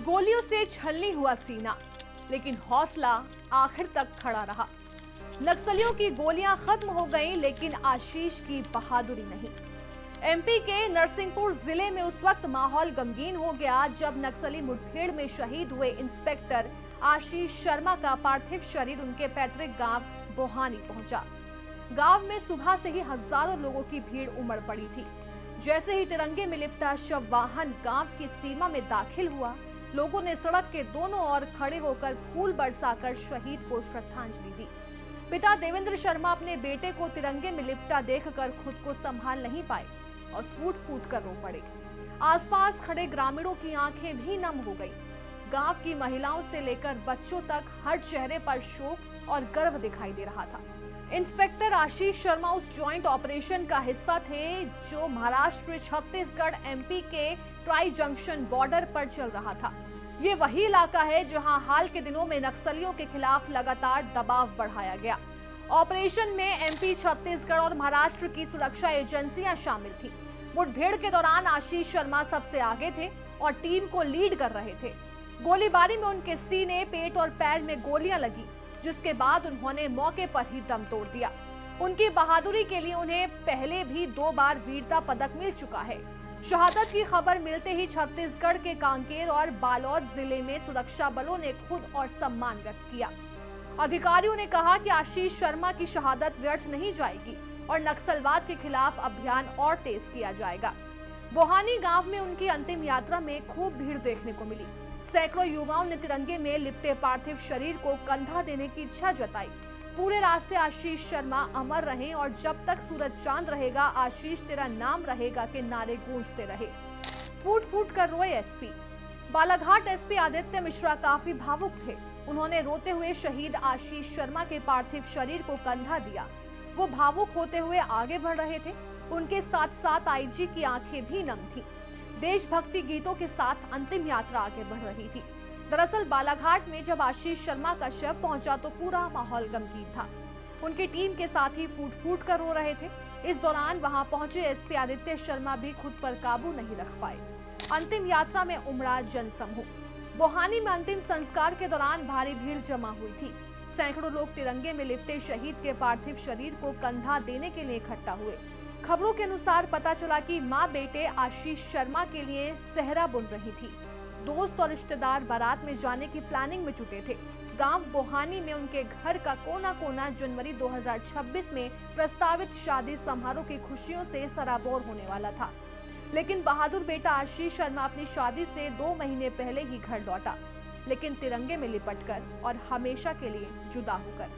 गोलियों से छलनी हुआ सीना, लेकिन हौसला आखिर तक खड़ा रहा। नक्सलियों की गोलियां खत्म हो गईं, लेकिन आशीष की बहादुरी नहीं। एमपी के नरसिंहपुर जिले में उस वक्त माहौल गमगीन हो गया जब नक्सली मुठभेड़ में शहीद हुए इंस्पेक्टर आशीष शर्मा का पार्थिव शरीर उनके पैतृक गांव बोहानी पहुंचा। गांव में सुबह से ही हजारों लोगों की भीड़ उमड़ पड़ी थी। जैसे ही तिरंगे में लिपटा शव वाहन गांव की सीमा में दाखिल हुआ, लोगों ने सड़क के दोनों ओर खड़े होकर फूल बरसाकर शहीद को श्रद्धांजलि दी। पिता देवेंद्र शर्मा अपने बेटे को तिरंगे में लिपटा देखकर खुद को संभाल नहीं पाए और फूट फूट कर रो पड़े। आसपास खड़े ग्रामीणों की आंखें भी नम हो गईं। गांव की महिलाओं से लेकर बच्चों तक हर चेहरे पर शोक और गर्व दिखाई दे रहा था। इंस्पेक्टर आशीष शर्मा उस ज्वाइंट ऑपरेशन का हिस्सा थे जो महाराष्ट्र, छत्तीसगढ़, एमपी के ट्राई जंक्शन बॉर्डर पर चल रहा था। ये वही इलाका है जहां हाल के दिनों में नक्सलियों के खिलाफ लगातार दबाव बढ़ाया गया। ऑपरेशन में एमपी, छत्तीसगढ़ और महाराष्ट्र की सुरक्षा एजेंसियां शामिल थी। मुठभेड़ के दौरान आशीष शर्मा सबसे आगे थे और टीम को लीड कर रहे थे। गोलीबारी में उनके सीने, पेट और पैर में गोलियां लगी, जिसके बाद उन्होंने मौके पर ही दम तोड़ दिया। उनकी बहादुरी के लिए उन्हें पहले भी 2 बार वीरता पदक मिल चुका है। शहादत की खबर मिलते ही छत्तीसगढ़ के कांकेर और बालोद जिले में सुरक्षा बलों ने खुद और सम्मान व्यक्त किया। अधिकारियों ने कहा कि आशीष शर्मा की शहादत व्यर्थ नहीं जाएगी और नक्सलवाद के खिलाफ अभियान और तेज किया जाएगा। बोहानी गांव में उनकी अंतिम यात्रा में खूब भीड़ देखने को मिली। सैकड़ों युवाओं ने तिरंगे में लिपटे पार्थिव शरीर को कंधा देने की इच्छा जताई। पूरे रास्ते आशीष शर्मा अमर रहें और जब तक सूरज चांद रहेगा आशीष तेरा नाम रहेगा के नारे गूंजते रहे। फूट फूट कर रोए एसपी। बालाघाट एसपी आदित्य मिश्रा काफी भावुक थे। उन्होंने रोते हुए शहीद आशीष शर्मा के पार्थिव शरीर को कंधा दिया। वो भावुक होते हुए आगे बढ़ रहे थे। उनके साथ साथ आईजी की आंखें भी नम थी। देशभक्ति गीतों के साथ अंतिम यात्रा आगे बढ़ रही थी। दरअसल बालाघाट में जब आशीष शर्मा का शव पहुंचा तो पूरा माहौल गमगीन था। उनकी टीम के साथी फूट फूट कर रो रहे थे। इस दौरान वहां पहुंचे एसपी आदित्य शर्मा भी खुद पर काबू नहीं रख पाए। अंतिम यात्रा में उमड़ा जनसमूह। बोहानी में अंतिम संस्कार के दौरान भारी भीड़ जमा हुई थी। सैकड़ों लोग तिरंगे में लिपटे शहीद के पार्थिव शरीर को कंधा देने के लिए इकट्ठा हुए। खबरों के अनुसार पता चला कि मां बेटे आशीष शर्मा के लिए सेहरा बुन रही थी। दोस्त और रिश्तेदार बारात में जाने की प्लानिंग में जुटे थे। गांव बोहानी में उनके घर का कोना कोना जनवरी 2026 में प्रस्तावित शादी समारोह की खुशियों से सराबोर होने वाला था। लेकिन बहादुर बेटा आशीष शर्मा अपनी शादी से 2 महीने पहले ही घर लौटा, लेकिन तिरंगे में लिपटकर और हमेशा के लिए जुदा होकर।